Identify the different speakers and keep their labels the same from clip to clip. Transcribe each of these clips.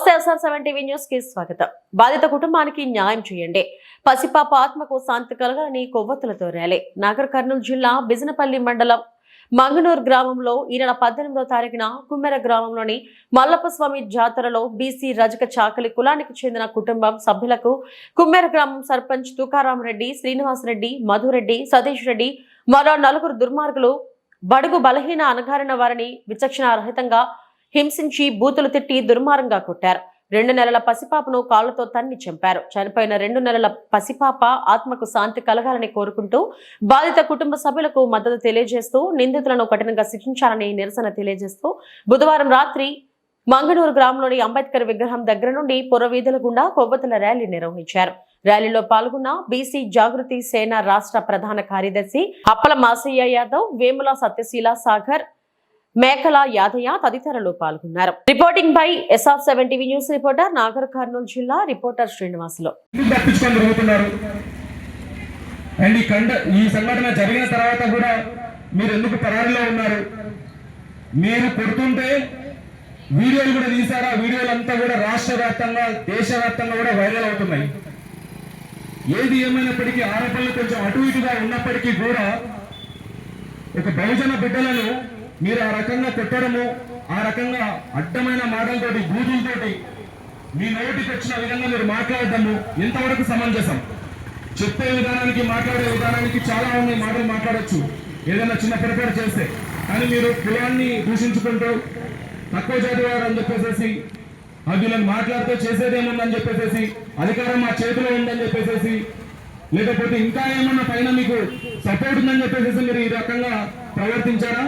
Speaker 1: నమస్తే SR7 TV news కి స్వాగతం. బాధిత కుటుంబానికి న్యాయం చేయండి. పసిపాప ఆత్మకు శాంతి కలగాలని కొవ్వొత్తులతో ర్యాలీ. నాగర్ కర్నూలు జిల్లా బిజినపల్లి మండలం మంగనూర్ గ్రామంలో ఈ నెల 18వ తారీఖున కుమ్మెర గ్రామంలోని మల్లప్పస్వామి జాతరలో బీసీ రజక చాకలి కులానికి చెందిన కుటుంబం సభ్యులకు కుమ్మెర గ్రామం సర్పంచ్ తుకారాం రెడ్డి, శ్రీనివాస్ రెడ్డి, మధురెడ్డి, సతీష్ రెడ్డి మరో 4 దుర్మార్గులు బడుగు బలహీన అనగారిన వారిని విచక్షణారహితంగా హింసించి బూతులు తిట్టి దుర్మార్గంగా కొట్టారు. 2 నెలల పసిపాపను కాళ్లతో తన్ని చంపారు. చనిపోయిన 2 నెలల పసిపాప ఆత్మకు శాంతి కలగాలని కోరుకుంటూ బాధిత కుటుంబ సభ్యులకు మద్దతు తెలియజేస్తూ నిందితులను కఠినంగా శిక్షించాలని నిరసన తెలియజేస్తూ బుధవారం రాత్రి మంగనూరు గ్రామంలోని అంబేద్కర్ విగ్రహం దగ్గర నుండి పురవీధుల గుండా కొవ్వొత్తుల ర్యాలీ నిర్వహించారు. ర్యాలీలో పాల్గొన్న బీసీ జాగృతి సేన రాష్ట్ర ప్రధాన కార్యదర్శి అప్పల మాసయ్య యాదవ్, వేముల సత్యశీల సాగర్, మేకల యాదయ్య తదితరులు పాల్గొన్నారు. Reporting by SR7 TV news reporter Nagar Kurnool జిల్లా రిపోర్టర్ శ్రీనివాసులు.
Speaker 2: ఈ సంఘటన జరిగిన తర్వాత కూడా మీరు ఎందుకు పరారీలో ఉన్నారు? మీరు కొడుతుంటే వీడియోలు కూడా తీశారా? వీడియోలంతా కూడా రాష్ట్ర వ్యాప్తంగా, దేశవ్యాప్తంగా కూడా వైరల్ అవుతున్నాయి. ఏది ఏమైనప్పటికీ ఆరోపణలు కొంచెం అటు ఇటుగా ఉన్నప్పటికీ కూడా ఒక బహుజన బిడ్డలను మీరు ఆ రకంగా కొట్టడము, ఆ రకంగా అడ్డమైన మాటలతోటి, బూతులతోటి మీ నోటికి వచ్చిన విధంగా మీరు మాట్లాడటము ఎంతవరకు సమంజసం? చెప్పే విధానానికి, మాట్లాడే విధానానికి చాలా ఉన్నాయి. మాటలు మాట్లాడచ్చు ఏదైనా చిన్న పొరపాటు చేస్తే, కానీ మీరు కులాన్ని దూషించుకుంటూ తక్కువ జాతి వారు అని చెప్పేసి, వీళ్ళని మాట్లాడితే చేసేదేముందని చెప్పేసి, అధికారం మా చేతిలో ఉందని చెప్పేసి, లేకపోతే ఇంకా ఏమన్నా పైన మీకు సపోర్ట్ ఉందని చెప్పేసి మీరు ఈ రకంగా ప్రవర్తించారా?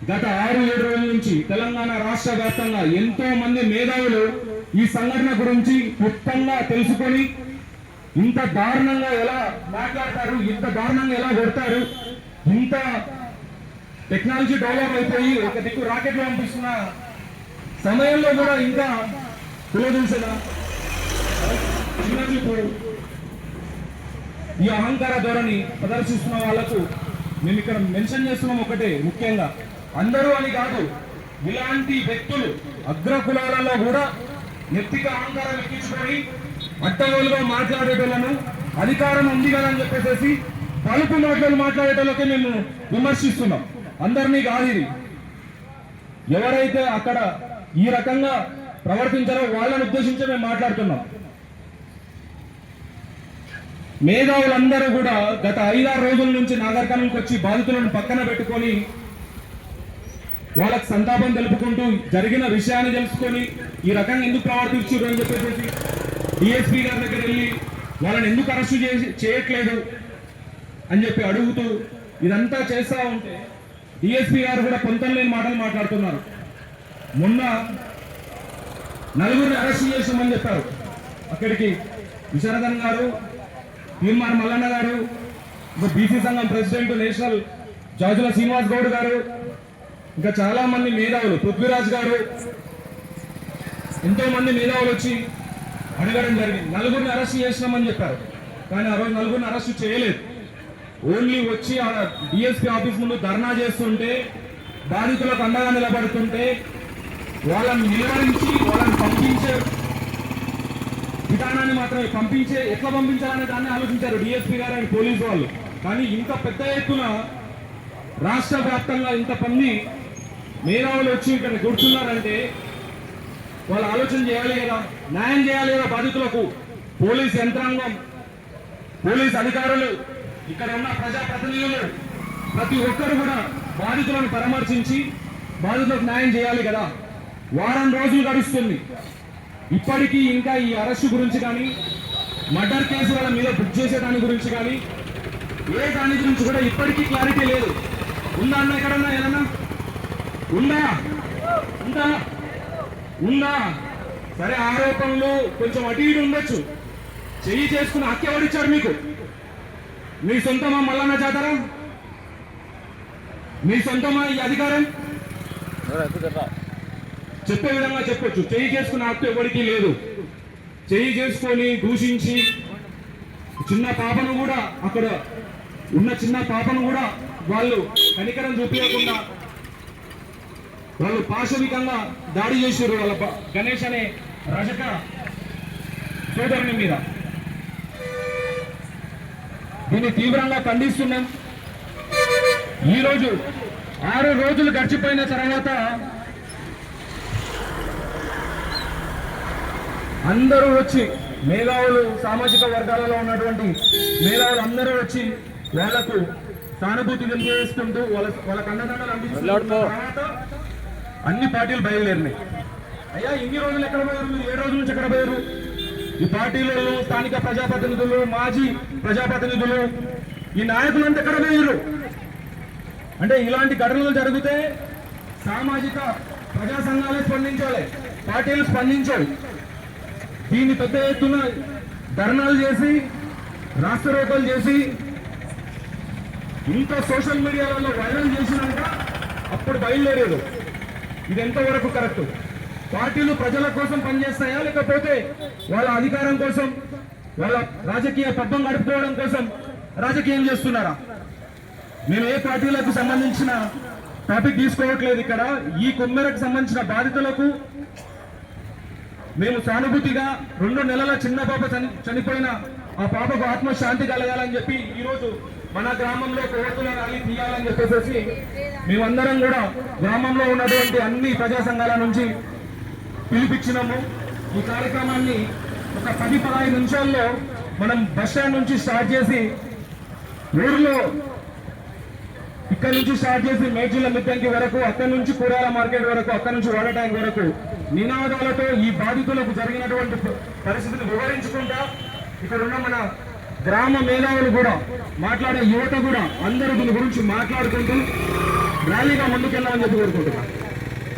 Speaker 2: గత 6-7 రోజుల నుంచి తెలంగాణ రాష్ట్ర వ్యాప్తంగా ఎంతో మంది మేధావులు ఈ సంఘటన గురించి క్లుప్తంగా తెలుసుకొని ఇంత దారుణంగా ఎలా మాట్లాడతారు, ఇంత దారుణంగా ఎలా కొడతారు, ఇంత టెక్నాలజీ డెవలప్ అయిపోయి ఒక దిక్కు రాకెట్లు పంపిస్తున్న సమయంలో కూడా ఇంకా కులదూషణ, చిన్నచూపు, ఈ అహంకార ధోరణి ప్రదర్శిస్తున్న వాళ్లకు మేము ఇక్కడ మెన్షన్ చేస్తున్నాం ఒకటే, ముఖ్యంగా అందరూ అని కాదు, ఇలాంటి వ్యక్తులు అగ్రకులాలలో కూడా నెత్తిక అహంకారం ఎక్కించుకొని అడ్డగోలుగా మాట్లాడేటోళ్లను, అధికారం ఉంది కదా అని చెప్పేసి పలుపు మాటలు మాట్లాడేటోళ్ళకే మేము విమర్శిస్తున్నాం. అందరినీ కాదు, ఇది ఎవరైతే అక్కడ ఈ రకంగా ప్రవర్తించారో వాళ్ళని ఉద్దేశించి మేము మాట్లాడుతున్నాం. మేధావులందరూ కూడా గత 5-6 రోజుల నుంచి నాగర్ కర్నూలుకి వచ్చి బాధితులను పక్కన పెట్టుకొని వాళ్ళకి సంతాపం తెలుపుకుంటూ జరిగిన విషయాన్ని తెలుసుకొని ఈ రకంగా ఎందుకు ప్రవర్తించారు అని చెప్పేసి డిఎస్పీ గారి దగ్గర వెళ్ళి వాళ్ళని ఎందుకు అరెస్టు చేయట్లేదు అని చెప్పి అడుగుతూ ఇదంతా చేస్తా ఉంటే డిఎస్పీ గారు కూడా పొంతలేని మాటలు మాట్లాడుతున్నారు. మొన్న 4 అరెస్టు చేసామని చెప్పారు. అక్కడికి విశారదన్ గారు, తీర్మాన్ మల్లన్న గారు, బీసీ సంఘం ప్రెసిడెంట్ నేషనల్ జాజుల శ్రీనివాస్ గౌడ్ గారు, ఇంకా చాలా మంది మేధావులు, పృథ్వీరాజ్ గారు, ఎంతో మంది మేధావులు వచ్చి అడగడం జరిగింది. 4 అరెస్ట్ చేసినామని చెప్పారు, కానీ ఆ రోజు 4 అరెస్టు చేయలేదు. ఓన్లీ వచ్చి ఆ డిఎస్పీ ఆఫీస్ ముందు ధర్నా చేస్తుంటే, బాధితులకు అండగా నిలబడుతుంటే వాళ్ళని నిలువరించి వాళ్ళని పంపించే విధానాన్ని మాత్రమే, ఎట్లా పంపించాలనే దాన్ని ఆలోచించారు డిఎస్పీ గారు అండ్ పోలీసు వాళ్ళు. కానీ ఇంత పెద్ద ఎత్తున రాష్ట్ర వ్యాప్తంగా ఇంతమంది మేధావులు వచ్చి ఇక్కడ కూర్చున్నారంటే వాళ్ళు ఆలోచన చేయాలి కదా, న్యాయం చేయాలి కదా బాధితులకు. పోలీస్ యంత్రాంగం, పోలీస్ అధికారులు, ఇక్కడ ఉన్న ప్రజాప్రతినిధులు ప్రతి ఒక్కరు కూడా బాధితులను పరామర్శించి బాధితులకు న్యాయం చేయాలి కదా. వారం రోజులు గడుస్తుంది, ఇప్పటికీ ఇంకా ఈ అరెస్టు గురించి కానీ, మర్డర్ కేసు వాళ్ళ మీద బుక్ చేసే దాని గురించి కానీ, ఏ దాని గురించి కూడా ఇప్పటికీ క్లారిటీ లేదు. ఉందా అన్న? ఎక్కడన్నా ఏదన్నా ఉందా? ఉందా? ఉందా? సరే, ఆరోపణలు కొంచెం అటు ఇటు ఉండొచ్చు. చెయ్యి చేసుకుని హక్కు ఎవరిచ్చారు మీకు? మీ సొంతమా మల్లన్న జాతర? మీ సొంతమా ఈ అధికారం? చెప్పే విధంగా చెప్పొచ్చు. చెయ్యి చేసుకున్న హక్కు ఎవరికి లేదు. చెయ్యి చేసుకొని దూషించి చిన్న పాపను కూడా, అక్కడ ఉన్న చిన్న పాపను కూడా వాళ్ళు కనికరం చూపించకుండా వాళ్ళు పాశవికంగా దాడి చేశారు వాళ్ళ గణేష్ అనే రజక సోదరుని మీద. దీన్ని తీవ్రంగా ఖండిస్తున్నాం. ఈరోజు 6 రోజులు గడిచిపోయిన తర్వాత అందరూ వచ్చి మేధావులు, సామాజిక వర్గాలలో ఉన్నటువంటి మేధావులు అందరూ వచ్చి వాళ్లకు సానుభూతి తెలియజేసుకుంటూ వాళ్ళ అండదండలు అందిస్తున్న తర్వాత అన్ని పార్టీలు బయలుదేరినాయి. అయ్యా ఇన్ని రోజులు ఎక్కడ పోయారు? మీరు 7 రోజుల నుంచి ఎక్కడ పోయారు? ఈ పార్టీలలో స్థానిక ప్రజాప్రతినిధులు, మాజీ ప్రజాప్రతినిధులు, ఈ నాయకులంతా ఎక్కడ పోయారు? అంటే ఇలాంటి ఘటనలు జరిగితే సామాజిక ప్రజా సంఘాలే స్పందించాలి, పార్టీలు స్పందించాలి. దీన్ని పెద్ద ఎత్తున ధర్నాలు చేసి, రాస్తారోకోలు చేసి, ఇంకా సోషల్ మీడియాలలో వైరల్ చేసినాక అప్పుడు బయలుదేరేది. ఇది ఎంతవరకు కరెక్ట్? పార్టీలు ప్రజల కోసం పనిచేస్తాయా, లేకపోతే వాళ్ళ అధికారం కోసం, వాళ్ళ రాజకీయ పబ్బం గడుపుకోవడం కోసం రాజకీయం చేస్తున్నారా? నేను ఏ పార్టీలకు సంబంధించిన టాపిక్ తీసుకోవట్లేదు. ఇక్కడ ఈ కొమ్మెరకు సంబంధించిన బాధితులకు మేము సానుభూతిగా 2 నెలల చిన్న పాప చనిపోయిన ఆ పాపకు ఆత్మశాంతి కలగాలని చెప్పి ఈరోజు మన గ్రామంలో కొవ్వొత్తుల ర్యాలీ తీయాలని చెప్పేసి మేమందరం కూడా గ్రామంలో ఉన్నటువంటి అన్ని ప్రజా సంఘాల నుంచి పిలిపించినాము. ఈ కార్యక్రమాన్ని ఒక 10-15 నిమిషాల్లో మనం బస్ స్టాండ్ నుంచి స్టార్ట్ చేసి ఊర్లో ఇక్కడ నుంచి స్టార్ట్ చేసి మేడ్చల్ల మిద్దంకి వరకు, అక్కడి నుంచి కూరగాయల మార్కెట్ వరకు, అక్కడి నుంచి వాటర్ ట్యాంక్ వరకు నినాదాలతో ఈ బాధితులకు జరిగినటువంటి పరిస్థితిని వివరించుకుంటా, ఇక్కడ ఉన్న మన గ్రామ మేధావులు కూడా, మాట్లాడే యువత కూడా అందరూ దీని గురించి మాట్లాడుకుంటూ ర్యాలీగా ముందుకెళ్ళాలని చెప్పి కోరుకుంటున్నాను.